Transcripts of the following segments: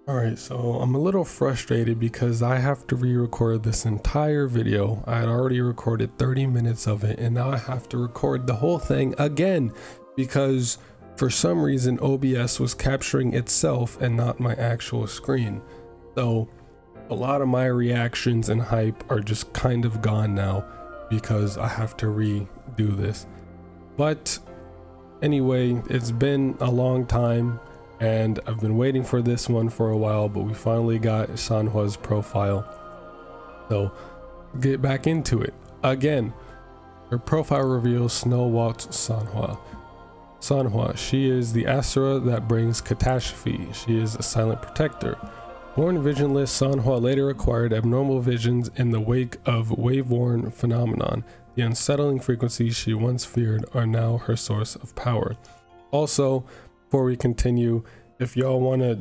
Alright, so I'm a little frustrated because I have to re-record this entire video. I had already recorded 30 minutes of it and now I have to record the whole thing again because for some reason OBS was capturing itself and not my actual screen. So a lot of my reactions and hype are just kind of gone now because I have to redo this. But anyway, it's been a long time and I've been waiting for this one for a while, but we finally got Sanhua's profile. So get back into it. Again, her profile reveals Snow Waltz Sanhua. Sanhua, she is the Asura that brings catastrophe. She is a silent protector. Born visionless, Sanhua later acquired abnormal visions in the wake of wave-worn phenomenon. The unsettling frequencies she once feared are now her source of power. Also, before we continue, if y'all want to,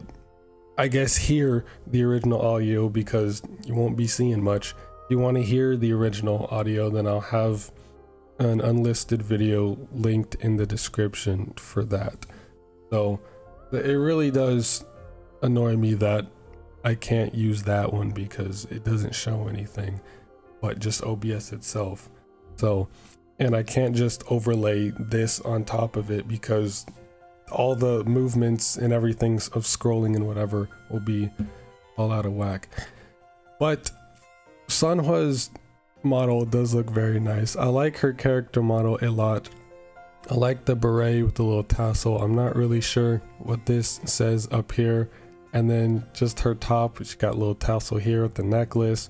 I guess, hear the original audio because you won't be seeing much, if you want to hear the original audio, then I'll have an unlisted video linked in the description for that. So it really does annoy me that I can't use that one because it doesn't show anything but just OBS itself. So, and I can't just overlay this on top of it because all the movements and everything of scrolling and whatever will be all out of whack. But Sanhua's model does look very nice. I like her character model a lot. I like the beret with the little tassel. I'm not really sure what this says up here. And then just her top, she got a little tassel here with the necklace,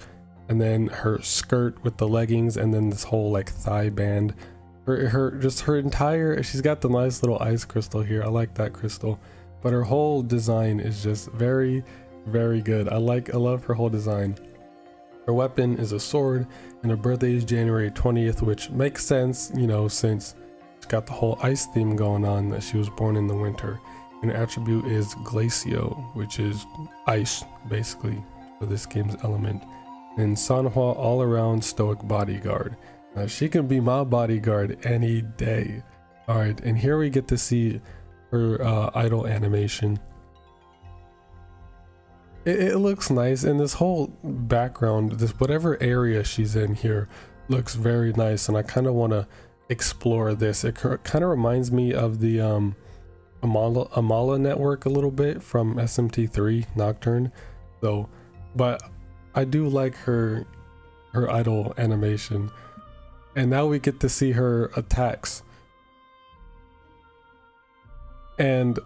and then her skirt with the leggings, and then this whole like thigh band. Her entire, she's got the nice little ice crystal here. I like that crystal, but her whole design is just very, very good. I love her whole design. Her weapon is a sword and her birthday is January 20th, which makes sense, you know, since she's got the whole ice theme going on, that she was born in the winter. And her attribute is Glacio, which is ice basically for this game's element. And Sanhua, all around stoic bodyguard. She can be my bodyguard any day. All right, and here we get to see her idle animation. It looks nice, and this whole background, this whatever area she's in here, looks very nice, and I kind of want to explore this. It kind of reminds me of the Amala network a little bit from SMT3 Nocturne. So, but I do like her idle animation. And now we get to see her attacks. And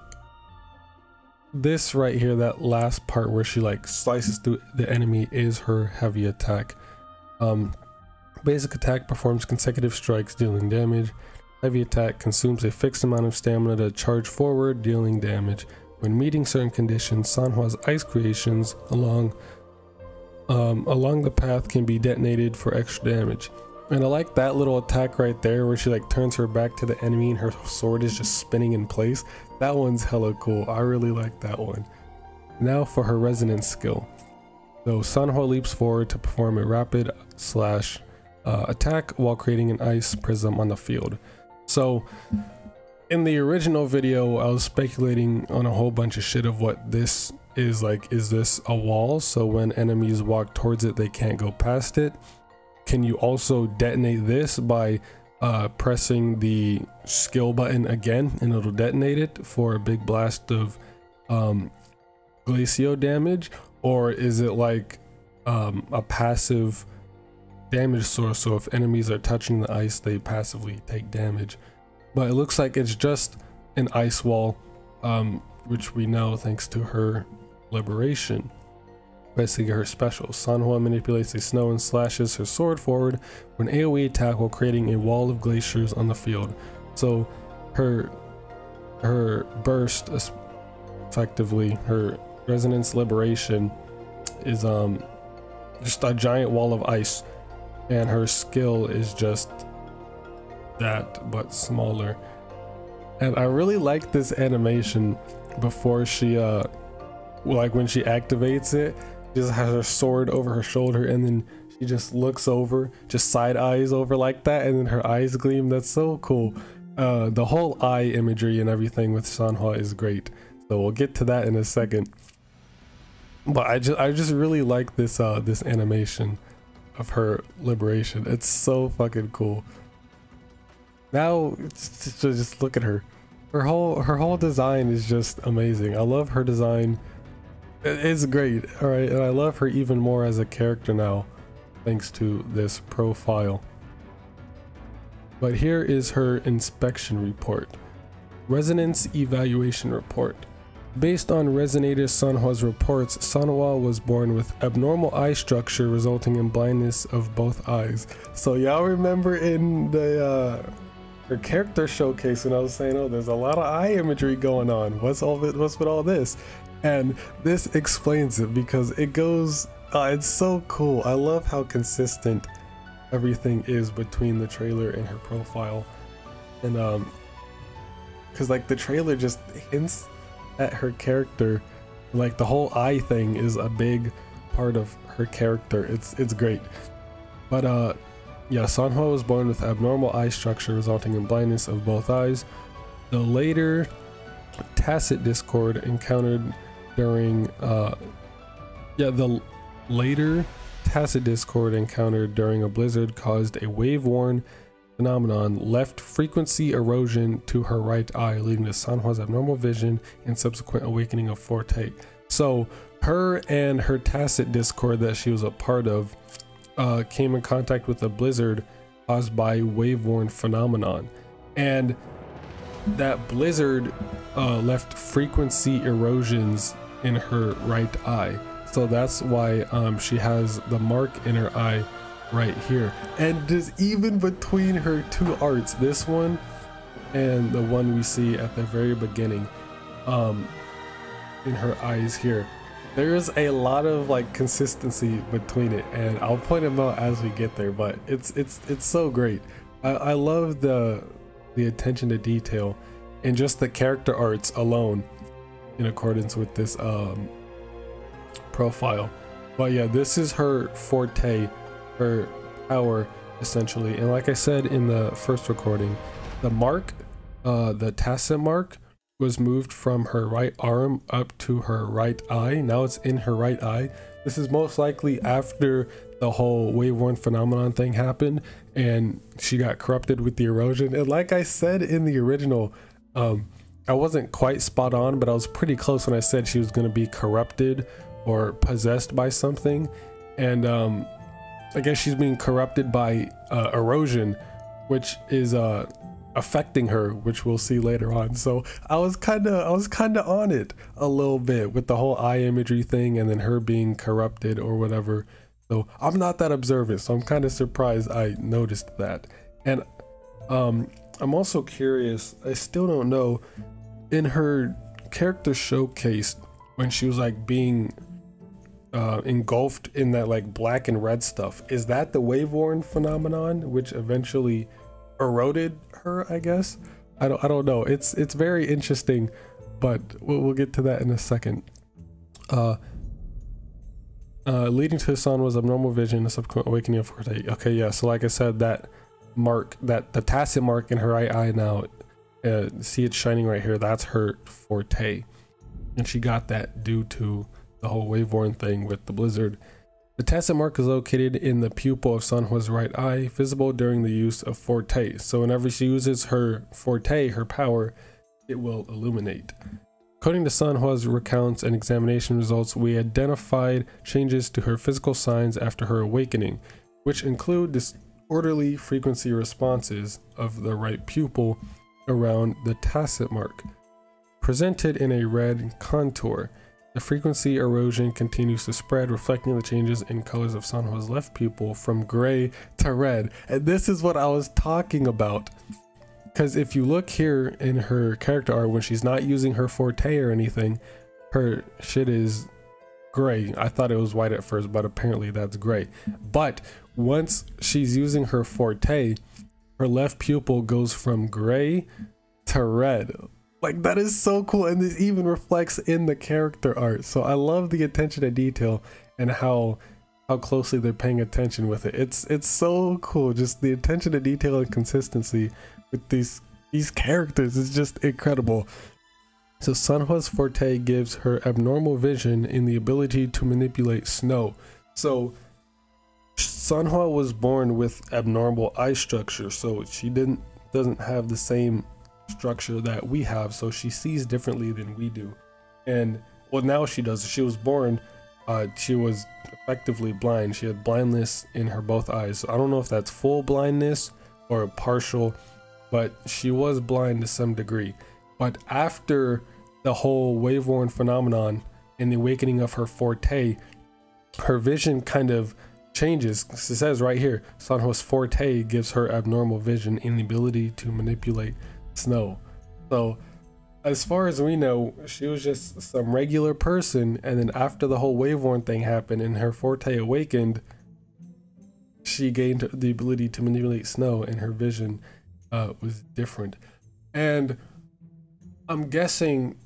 this right here, that last part where she like slices through the enemy, is her heavy attack. Basic attack performs consecutive strikes dealing damage. Heavy attack consumes a fixed amount of stamina to charge forward, dealing damage. When meeting certain conditions, Sanhua's ice creations along the path can be detonated for extra damage. And I like that little attack right there where she like turns her back to the enemy and her sword is just spinning in place. That one's hella cool. I really like that one. Now for her resonance skill. So Sanhua leaps forward to perform a rapid attack while creating an ice prism on the field. So in the original video, I was speculating on a whole bunch of shit of what this is like. Is this a wall? So when enemies walk towards it, they can't go past it. Can you also detonate this by pressing the skill button again and it'll detonate it for a big blast of Glacio damage? Or is it like a passive damage source, so if enemies are touching the ice, they passively take damage? But it looks like it's just an ice wall, which we know thanks to her liberation. Basically her special. Sanhua manipulates the snow and slashes her sword forward for an AoE attack while creating a wall of glaciers on the field. So her burst, effectively her resonance liberation, is just a giant wall of ice, and her skill is just that but smaller. And I really like this animation before she like when she activates it. She just has her sword over her shoulder and then she just looks over, just side eyes over like that, and then her eyes gleam. That's so cool. The whole eye imagery and everything with Sanhua is great. So we'll get to that in a second. But I just really like this this animation of her liberation. It's so fucking cool. Now just look at her. Her whole design is just amazing. I love her design. It's great. All right, and I love her even more as a character now, thanks to this profile. But here is her inspection report. Resonance evaluation report. Based on Resonator Sanhua's reports, Sanhua was born with abnormal eye structure resulting in blindness of both eyes. So y'all remember in the her character showcase when I was saying, oh, there's a lot of eye imagery going on. What's with all this? And this explains it, because it goes, it's so cool. I love how consistent everything is between the trailer and her profile. And because like the trailer just hints at her character, like the whole eye thing is a big part of her character. It's great. But yeah, Sanhua was born with abnormal eye structure resulting in blindness of both eyes. The later tacit discord encountered during the later tacit discord encountered during a blizzard caused a wave-worn phenomenon, left frequency erosion to her right eye, leading to Sanhua's abnormal vision and subsequent awakening of Forte. So her and her tacit discord that she was a part of came in contact with a blizzard caused by wave-worn phenomenon, and that blizzard left frequency erosions in her right eye. So that's why she has the mark in her eye right here. And just even between her two arts, this one and the one we see at the very beginning, in her eyes here, there's a lot of like consistency between it, and I'll point them out as we get there. But it's so great. I love the attention to detail and just the character arts alone in accordance with this profile. But yeah, this is her forte, her power essentially. And like I said in the first recording, the mark, the tacit mark, was moved from her right arm up to her right eye. Now it's in her right eye. This is most likely after the whole wave-worn phenomenon thing happened and she got corrupted with the erosion. And like I said in the original, I wasn't quite spot on, but I was pretty close when I said she was going to be corrupted or possessed by something. And I guess she's being corrupted by erosion, which is affecting her, which we'll see later on. So I was kind of on it a little bit with the whole eye imagery thing and then her being corrupted or whatever. So I'm not that observant, so I'm kind of surprised I noticed that. And I'm also curious, I still don't know, in her character showcase when she was like being engulfed in that like black and red stuff, is that the wave-worn phenomenon which eventually eroded her, I guess? I don't know. It's very interesting, but we'll get to that in a second. Leading to Sanhua's abnormal vision, a subsequent awakening of Forte. Okay, yeah, so like I said, that mark, that the tacit mark in her right eye now, see it shining right here, that's her Forte, and she got that due to the whole wave-worn thing with the blizzard. The tacit mark is located in the pupil of Sanhua's right eye, visible during the use of Forte. So whenever she uses her Forte, her power, it will illuminate. According to Sanhua's recounts and examination results, we identified changes to her physical signs after her awakening, which include disorderly frequency responses of the right pupil around the tacit mark, presented in a red contour. The frequency erosion continues to spread, reflecting the changes in colors of Sanhua's left pupil from gray to red. And this is what I was talking about. Because if you look here in her character art, when she's not using her Forte or anything, her shit is gray. I thought it was white at first, but apparently that's gray. But once she's using her Forte, her left pupil goes from gray to red. Like, that is so cool, and it even reflects in the character art. So I love the attention to detail and how closely they're paying attention with it. It's so cool. Just the attention to detail and consistency with these characters is just incredible. So Sanhua's forte gives her abnormal vision and the ability to manipulate snow. So Sanhua was born with abnormal eye structure, so she doesn't have the same structure that we have, so she sees differently than we do. And well, now she does. She was born, she was effectively blind. She had blindness in her both eyes. So I don't know if that's full blindness or partial, but she was blind to some degree. But after the whole wave-worn phenomenon and the awakening of her forte, her vision kind of changes. It says right here, Sanhua's forte gives her abnormal vision and the ability to manipulate snow. So as far as we know, she was just some regular person, and then after the whole wave-worn thing happened and her forte awakened, she gained the ability to manipulate snow, and her vision was different. And I'm guessing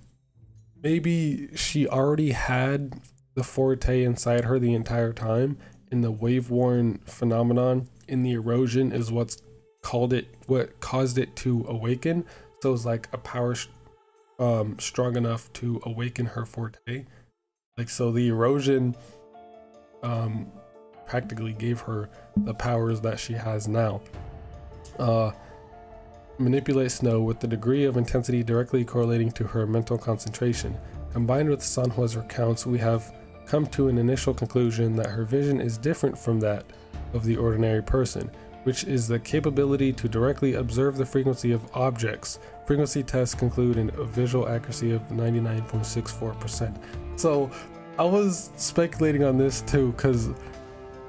maybe she already had the forte inside her the entire time, and the wave-worn phenomenon in the erosion is what caused it to awaken. So it's like a power strong enough to awaken her forte. Like, so the erosion practically gave her the powers that she has now. Manipulate snow with the degree of intensity directly correlating to her mental concentration. Combined with Sanhua's recounts, we have come to an initial conclusion that her vision is different from that of the ordinary person, which is the capability to directly observe the frequency of objects. Frequency tests conclude in a visual accuracy of 99.64%. So I was speculating on this too, because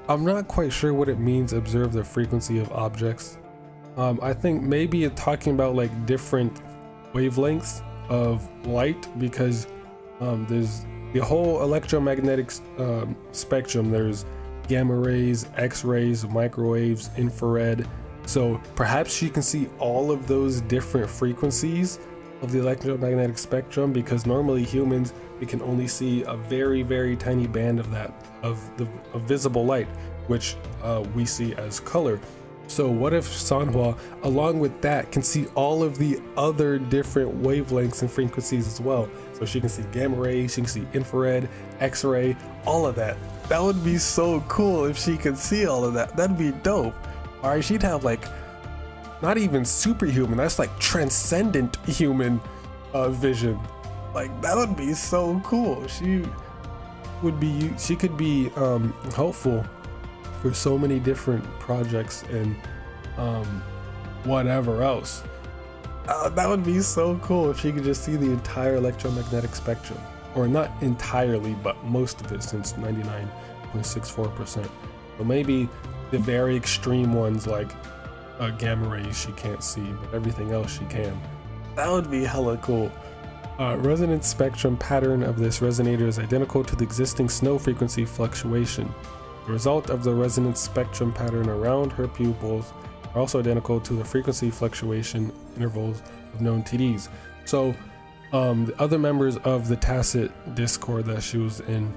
I'm not quite sure what it means, observe the frequency of objects. I think maybe it's talking about like different wavelengths of light, because there's the whole electromagnetic spectrum. There's gamma rays, X-rays, microwaves, infrared. So perhaps she can see all of those different frequencies of the electromagnetic spectrum, because normally humans, we can only see a very, very tiny band of that, of visible light, which we see as color. So what if Sanhua, along with that, can see all of the other different wavelengths and frequencies as well? So she can see gamma rays, she can see infrared, X-ray, all of that. That would be so cool if she could see all of that. That'd be dope. All right, she'd have like, not even superhuman, that's like transcendent human vision. Like, that would be so cool. She could be helpful for so many different projects and whatever else. That would be so cool if she could just see the entire electromagnetic spectrum, or not entirely, but most of it, since 99.64%. So maybe the very extreme ones like gamma rays she can't see, but everything else she can. That would be hella cool. Resonance spectrum pattern of this resonator is identical to the existing snow frequency fluctuation. The result of the resonance spectrum pattern around her pupils are also identical to the frequency fluctuation intervals of known TDs. So the other members of the tacit Discord that she was in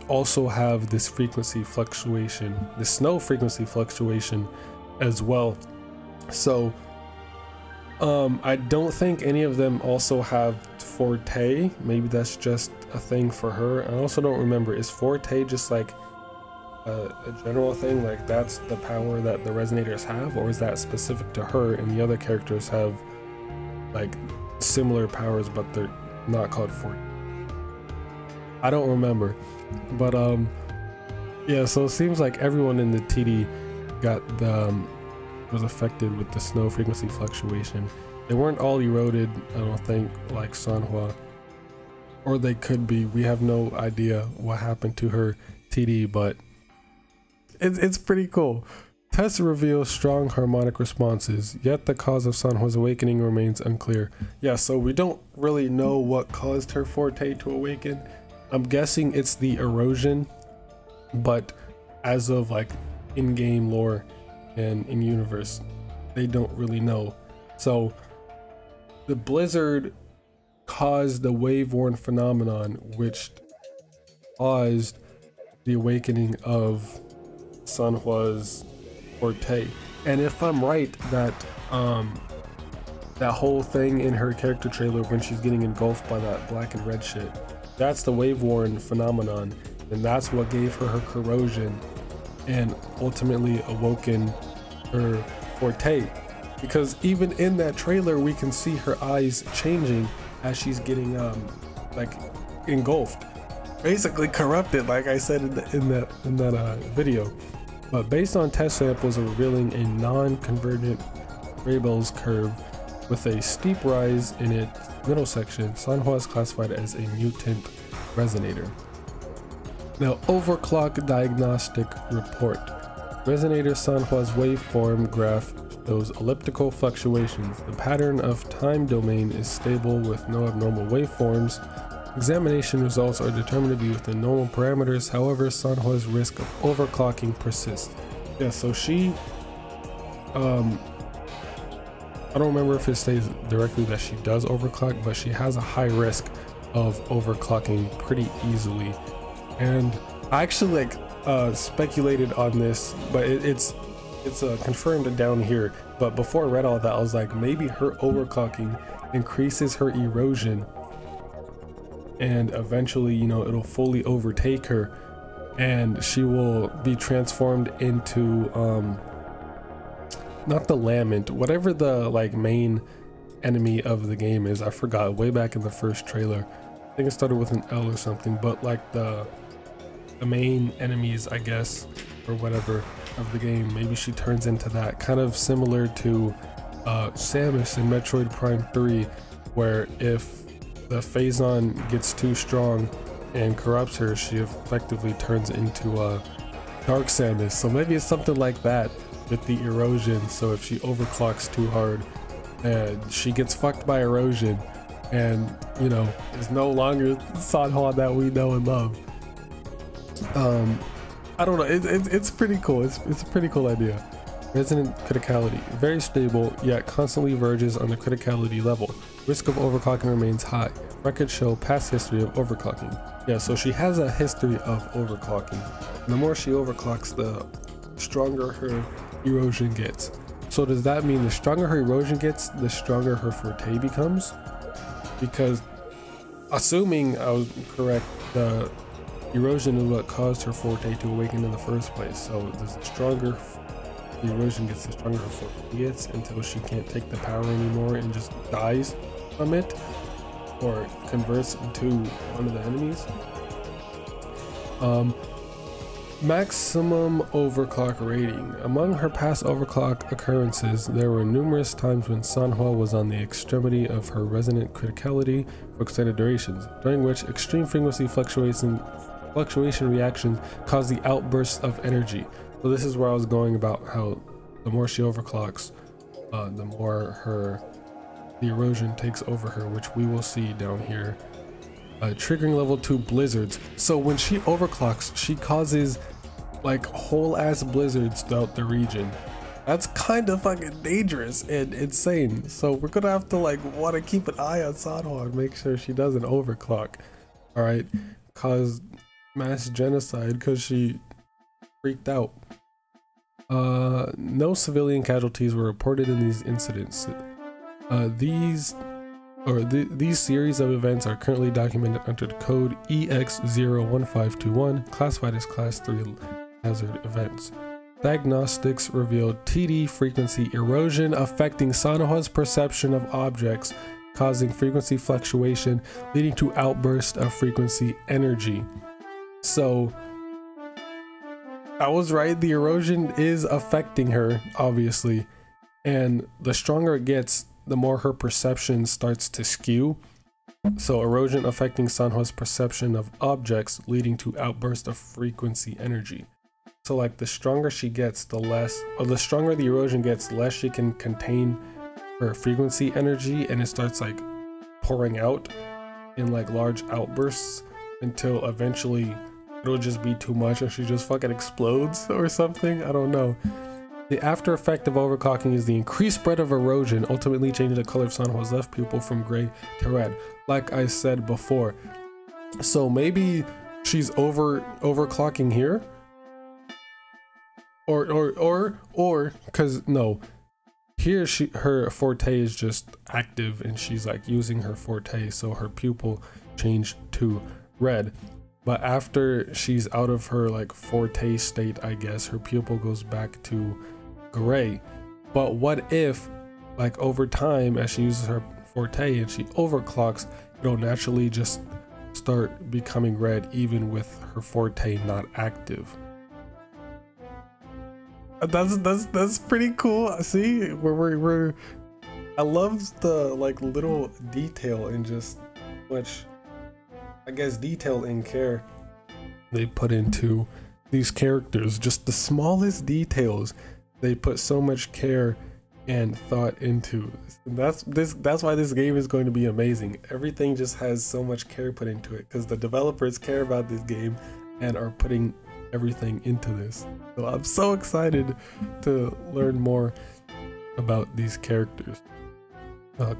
also have this frequency fluctuation, the snow frequency fluctuation as well. So I don't think any of them also have forte. Maybe that's just a thing for her. I also don't remember, is forte just like a general thing, like that's the power that the resonators have, or is that specific to her and the other characters have like similar powers but they're not called forte? I don't remember, but yeah, so it seems like everyone in the TD got was affected with the snow frequency fluctuation. They weren't all eroded, I don't think, like Sanhua, or they could be. We have no idea what happened to her TD, but it's pretty cool. Tests reveal strong harmonic responses, yet the cause of Sanhua's awakening remains unclear. Yeah, so we don't really know what caused her forte to awaken. I'm guessing it's the erosion, but as of like in-game lore and in universe, they don't really know. So the blizzard caused the wave-worn phenomenon, which caused the awakening of Sanhua's forte. And if I'm right that that whole thing in her character trailer when she's getting engulfed by that black and red shit. That's the wave-worn phenomenon, and that's what gave her her corrosion and ultimately awoken her forte. Because even in that trailer, we can see her eyes changing as she's getting like engulfed, basically corrupted, like I said in that video. But based on test samples revealing a non-convergent Rabel's curve with a steep rise in its middle section, Sanhua is classified as a mutant resonator. Now, Overclock Diagnostic Report. Resonator Sanhua's waveform graph shows elliptical fluctuations. The pattern of time domain is stable with no abnormal waveforms. Examination results are determined to be within normal parameters. However, Sanhua's risk of overclocking persists. Yeah, so she I don't remember if it states directly that she does overclock, but she has a high risk of overclocking pretty easily. And I actually speculated on this, but it's confirmed down here. But before I read all that, I was like, maybe her overclocking increases her erosion, and eventually, you know, it'll fully overtake her, and she will be transformed into not the lament, whatever the like main enemy of the game is. I forgot, way back in the first trailer. I think it started with an L or something, but like the main enemies, I guess, or whatever of the game, maybe she turns into that, kind of similar to Samus in Metroid Prime 3, where if the Phazon gets too strong and corrupts her, she effectively turns into Dark Samus. So maybe it's something like that with the erosion. So if she overclocks too hard and she gets fucked by erosion, and you know, is no longer Sanhua that we know and love. I don't know, it's pretty cool. It's a pretty cool idea. Resonant criticality, very stable, yet constantly verges on the criticality level. Risk of overclocking remains high. Records show past history of overclocking. Yeah, so she has a history of overclocking. And the more she overclocks, the stronger her erosion gets. So does that mean the stronger her erosion gets, the stronger her forte becomes? Because, assuming I was correct, the erosion is what caused her forte to awaken in the first place. So the stronger the erosion gets, the stronger her forte gets, until she can't take the power anymore and just dies from it, or converts into one of the enemies. Maximum overclock rating. Among her past overclock occurrences, there were numerous times when Sanhua was on the extremity of her resonant criticality for extended durations, during which extreme frequency fluctuation reactions caused the outbursts of energy. So this is where I was going about how the more she overclocks, the more the erosion takes over her, which we will see down here. Triggering level 2 blizzards. So when she overclocks, she causes like whole ass blizzards throughout the region. That's kind of fucking dangerous and insane. So we're gonna have to like want to keep an eye on Sanhua and make sure she doesn't overclock. All right, cause mass genocide because she freaked out. No civilian casualties were reported in these incidents. These series of events are currently documented under the code EX01521, classified as Class 3 hazard events. Diagnostics revealed TD frequency erosion affecting Sanhua's perception of objects, causing frequency fluctuation, leading to outburst of frequency energy. So I was right, the erosion is affecting her, obviously, and the stronger it gets, the more her perception starts to skew. So erosion affecting Sanhua's perception of objects, leading to outburst of frequency energy. So like the stronger she gets, the less, or the stronger the erosion gets, the less she can contain her frequency energy, and it starts like pouring out in like large outbursts until eventually it'll just be too much and she just fucking explodes or something. I don't know. The after effect of overclocking is the increased spread of erosion, ultimately changing the color of Sanhua's left pupil from gray to red, like I said before. So maybe she's overclocking here, or because no, here her forte is just active, and she's like using her forte, so her pupil changed to red. But after she's out of her like forte state, I guess, her pupil goes back to gray. But what if, like, over time, as she uses her forte and she overclocks, it'll naturally just start becoming red even with her forte not active? That's pretty cool. See, we're I love the like little detail and just much, I guess, detail and care they put into these characters. Just the smallest details, they put so much care and thought into. And that's why this game is going to be amazing. Everything just has so much care put into it because the developers care about this game and are putting everything into this. So I'm so excited to learn more about these characters.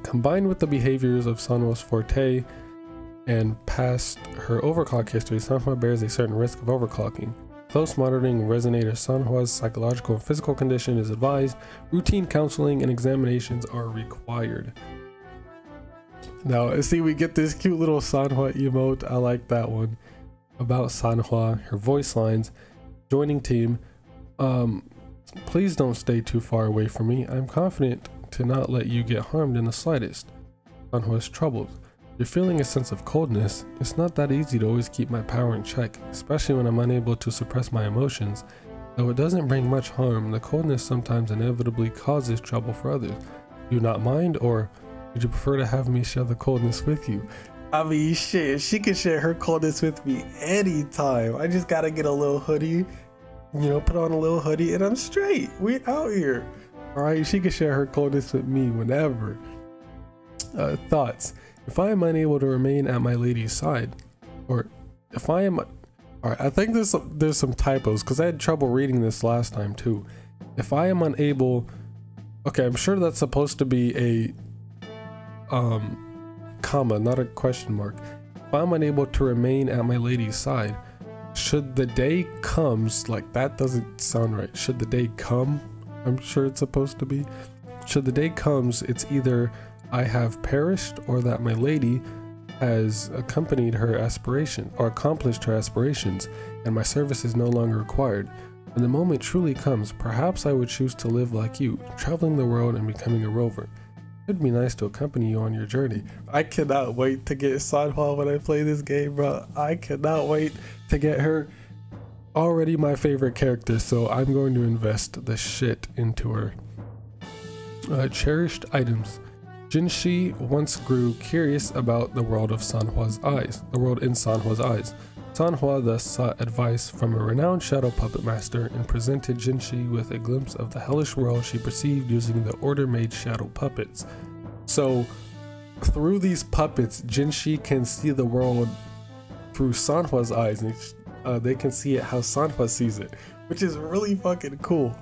Combined with the behaviors of Sanhua's forte and past her overclock history, Sanhua bears a certain risk of overclocking. Close monitoring resonator Sanhua's psychological and physical condition is advised. Routine counseling and examinations are required. Now, see, we get this cute little Sanhua emote. I like that one. About Sanhua, her voice lines, joining team. Please don't stay too far away from me. I'm confident to not let you get harmed in the slightest. Sanhua is troubled. You're feeling a sense of coldness. It's not that easy to always keep my power in check, especially when I'm unable to suppress my emotions. Though it doesn't bring much harm, the coldness sometimes inevitably causes trouble for others. Do you not mind, or would you prefer to have me share the coldness with you? I mean, shit, she can share her coldness with me anytime. I just gotta get a little hoodie, you know, put on a little hoodie and I'm straight. We out here. All right, she can share her coldness with me whenever. Thoughts. If I am unable to remain at my lady's side, or if I am, all right, I think there's some typos because I had trouble reading this last time too. If I am unable, okay, I'm sure that's supposed to be a comma, not a question mark. If I'm unable to remain at my lady's side, should the day comes, like that doesn't sound right. Should the day come, I'm sure it's supposed to be. Should the day comes, it's either I have perished or that my lady has accompanied her aspiration or accomplished her aspirations and my service is no longer required. When the moment truly comes, perhaps I would choose to live like you, traveling the world and becoming a rover. It'd be nice to accompany you on your journey. I cannot wait to get Sanhua when I play this game, bro. I cannot wait to get her. Already my favorite character, so I'm going to invest the shit into her. Cherished items. Jinshi once grew curious about the world of Sanhua's eyes, the world in Sanhua's eyes. Sanhua thus sought advice from a renowned shadow puppet master and presented Jinshi with a glimpse of the hellish world she perceived using the order-made shadow puppets. So, through these puppets, Jinshi can see the world through Sanhua's eyes, and they can see it how Sanhua sees it, which is really fucking cool.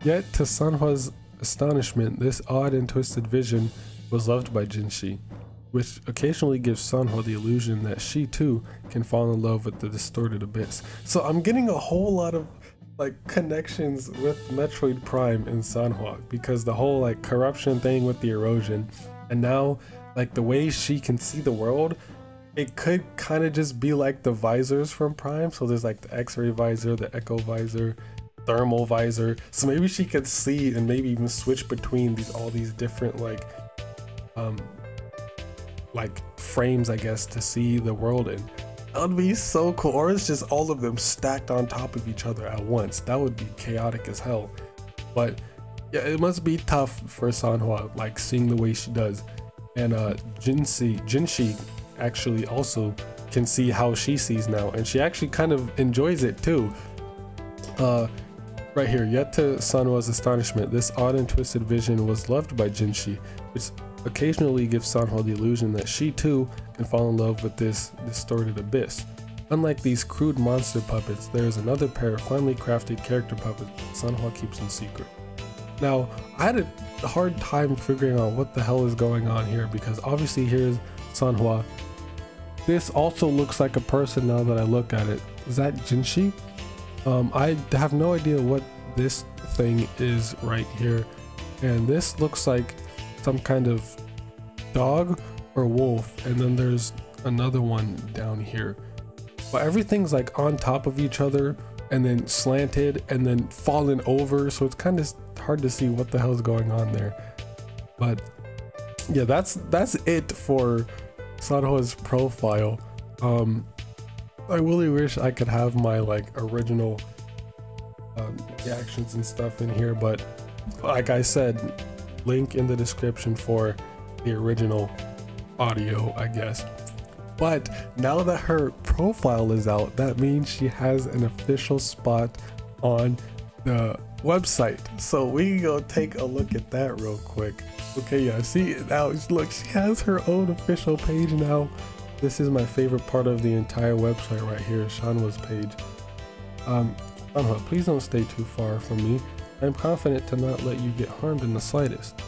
Yet, to Sanhua's astonishment, this odd and twisted vision was loved by Jinshi, which occasionally gives Sanhua the illusion that she too can fall in love with the distorted abyss. So I'm getting a whole lot of like connections with Metroid Prime and Sanhua, because the whole like corruption thing with the erosion, and now like the way she can see the world, it could kind of just be like the visors from Prime. So there's like the X-ray visor, the echo visor, thermal visor. So maybe she could see and maybe even switch between all these different like frames, I guess, to see the world in. That would be so cool. Or it's just all of them stacked on top of each other at once. That would be chaotic as hell. But yeah, it must be tough for Sanhua, like seeing the way she does. And Jinshi actually also can see how she sees now, and she actually kind of enjoys it too. Right here, yet to Sanhua's astonishment, this odd and twisted vision was loved by Jinshi, which occasionally gives Sanhua the illusion that she too can fall in love with this distorted abyss. Unlike these crude monster puppets, there is another pair of finely crafted character puppets that Sanhua keeps in secret. Now, I had a hard time figuring out what the hell is going on here, because obviously here's Sanhua. This also looks like a person now that I look at it. Is that Jinshi? I have no idea what this thing is right here. and this looks like some kind of dog or wolf, and then there's another one down here, but everything's like on top of each other and then slanted and then fallen over, so it's kind of hard to see what the hell's going on there. But yeah, that's it for Sanhua's profile. I really wish I could have my like original reactions and stuff in here, but like I said, link in the description for the original audio, I guess. But now that her profile is out, that means she has an official spot on the website, so we can go take a look at that real quick. Okay, yeah, see now, look, she has her own official page now. This is my favorite part of the entire website right here, Sanhua's page. Sanhua, please don't stay too far from me. I'm confident to not let you get harmed in the slightest.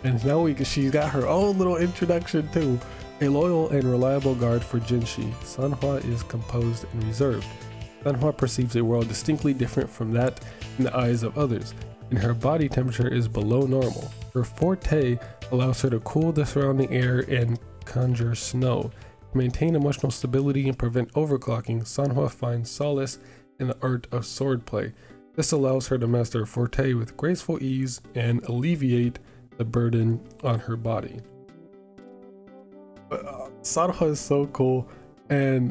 And now she's got her own little introduction too. A loyal and reliable guard for Jinshi, Sanhua is composed and reserved. Sanhua perceives a world distinctly different from that in the eyes of others, and her body temperature is below normal. Her forte allows her to cool the surrounding air and conjure snow. To maintain emotional stability and prevent overclocking, Sanhua finds solace in the art of swordplay. This allows her to master forte with graceful ease and alleviate the burden on her body. Sanhua is so cool, and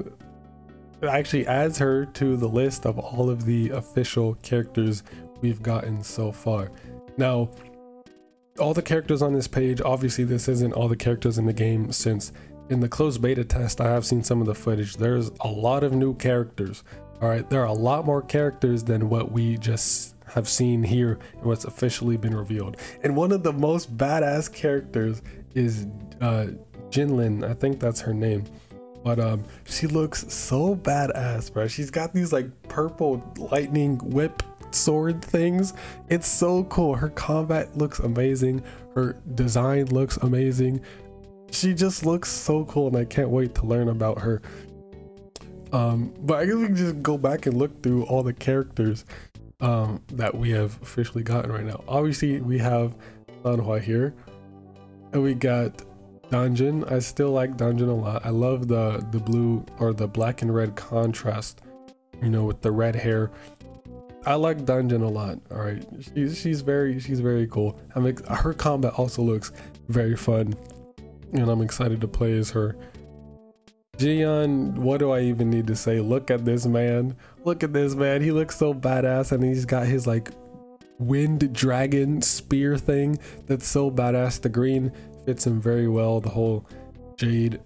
it actually adds her to the list of all of the official characters we've gotten so far. Now, all the characters on this page, obviously this isn't all the characters in the game, since in the closed beta test I have seen some of the footage. There's a lot of new characters. All right, there are a lot more characters than what we just have seen here and what's officially been revealed. And one of the most badass characters is Jinlin, I think that's her name. But she looks so badass, bro. She's got these like purple lightning whip sword things. It's so cool. Her combat looks amazing. Her design looks amazing. She just looks so cool, and I can't wait to learn about her. But I guess we can just go back and look through all the characters that we have officially gotten right now. Obviously we have Sanhua here, and we got Dungeon. I still like Dungeon a lot. I love the blue or the black and red contrast, you know, with the red hair. I like Dungeon a lot. All right, she's very cool. Her combat also looks very fun, and I'm excited to play as her. Jian, what do I even need to say? Look at this man. Look at this man. He looks so badass, and he's got his like wind dragon spear thing that's so badass. The green fits him very well. The whole jade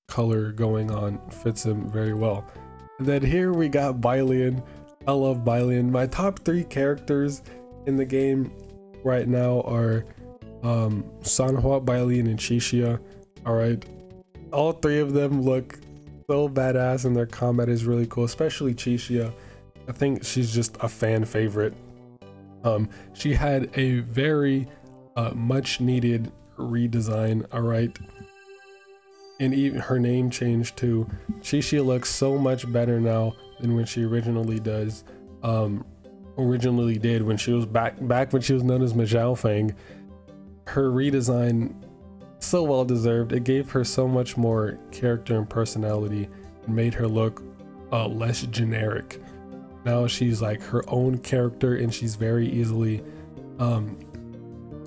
color going on fits him very well. And then here we got Byllian. I love Byllian. My top 3 characters in the game right now are Sanhua, Byllian, and Chixia. All right, all 3 of them look so badass, and their combat is really cool, especially Chixia. I think she's just a fan favorite. She had a very much needed redesign, all right, and even her name changed too. Chixia looks so much better now than when she originally did when she was back when she was known as Majao Fang. Her redesign, so well deserved. It gave her so much more character and personality and made her look less generic. Now she's like her own character, and she's very easily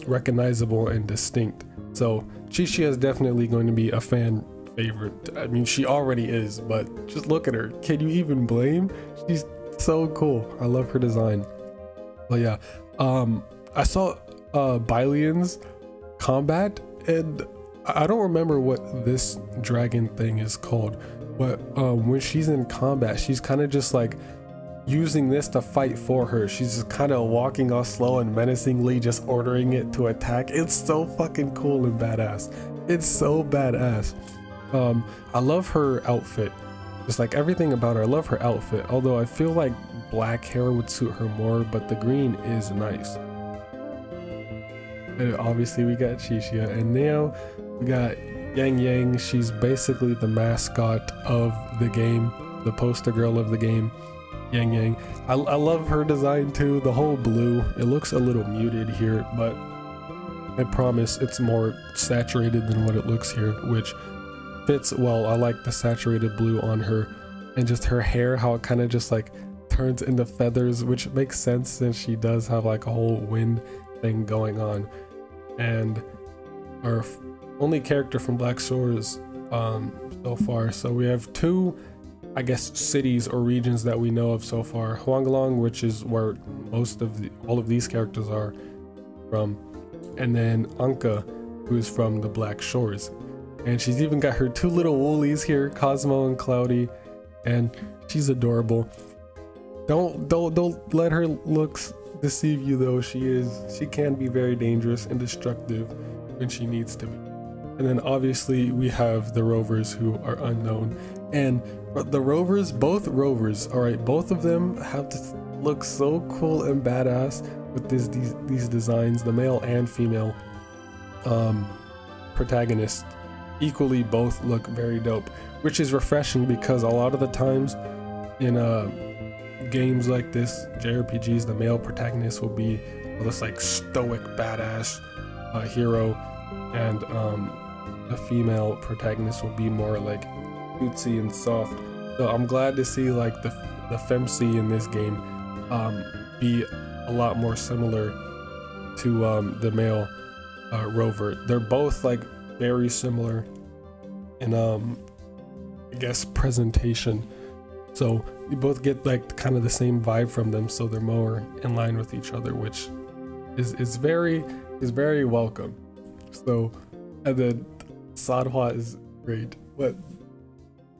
recognizable and distinct. So Chixia is definitely going to be a fan favorite. I mean, she already is, but just look at her. Can you even blame? She's so cool. I love her design. But yeah, I saw Byllian's combat, and I don't remember what this dragon thing is called, but when she's in combat, she's kind of just like using this to fight for her. She's just kind of walking all slow and menacingly, just ordering it to attack. It's so fucking cool and badass. It's so badass. I love her outfit. Just like everything about her, I love her outfit. Although I feel like black hair would suit her more, but the green is nice. And obviously we got Chixia, and now we got Yang Yang. She's basically the mascot of the game, the poster girl of the game. Yang Yang. I love her design too. The whole blue, it looks a little muted here, but I promise it's more saturated than what it looks here, which fits well. I like the saturated blue on her, and just her hair, how it kind of just like turns into feathers, which makes sense since she does have like a whole wind thing going on. And our only character from Black Shores so far. So we have two, I guess, cities or regions that we know of so far. Huanglong, which is where most of all of these characters are from, and then Anka, who is from the Black Shores. And she's even got her two little woolies here, Cosmo and Cloudy, and she's adorable. Don't let her looks deceive you though. She can be very dangerous and destructive when she needs to be. And then obviously we have the rovers, who are unknown. And the rovers, both rovers, all right, both of them have to look so cool and badass with these designs. The male and female protagonists equally both look very dope, which is refreshing because a lot of the times in games like this, JRPGs, the male protagonist will be this like stoic badass hero, and the female protagonist will be more like cutesy and soft. So I'm glad to see like the femc in this game be a lot more similar to the male rover. They're both like very similar in I guess presentation, so you both get like kind of the same vibe from them, so they're more in line with each other, which is very welcome. So, and then Sanhua is great, but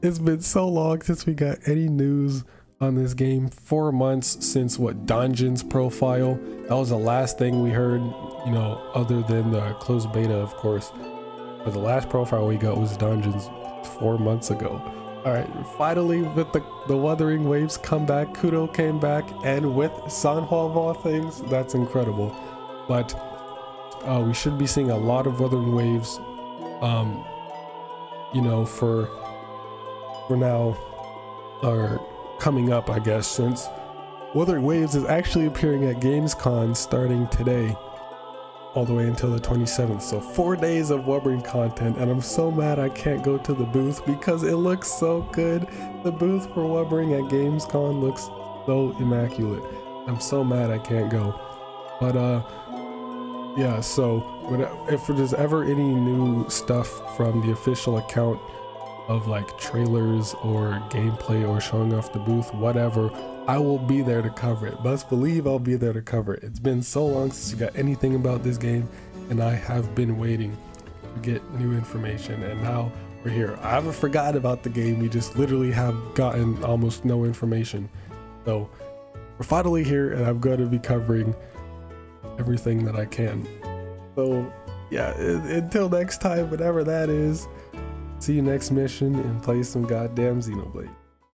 it's been so long since we got any news on this game. 4 months since what, Dungeons profile? That was the last thing we heard, you know, other than the closed beta, of course. But the last profile we got was Dungeons 4 months ago. All right, finally with the Wuthering Waves comeback, Kudo came back, and with Sanhua of all things, that's incredible. But we should be seeing a lot of Wuthering Waves, you know, for now, or coming up, I guess, since Wuthering Waves is actually appearing at Gamescom starting today, all the way until the 27th. So 4 days of Wuthering content, and I'm so mad I can't go to the booth because it looks so good. The booth for Wuthering at Gamescom looks so immaculate. I'm so mad I can't go. But yeah, so if there's ever any new stuff from the official account of like trailers or gameplay or showing off the booth, whatever, I will be there to cover it. Best believe I'll be there to cover it. It's been so long since you got anything about this game, and I have been waiting to get new information, and now we're here. I haven't forgotten about the game, we just literally have gotten almost no information. So we're finally here, and I'm going to be covering everything that I can. So yeah, until next time, whatever that is, see you next mission and play some goddamn Xenoblade.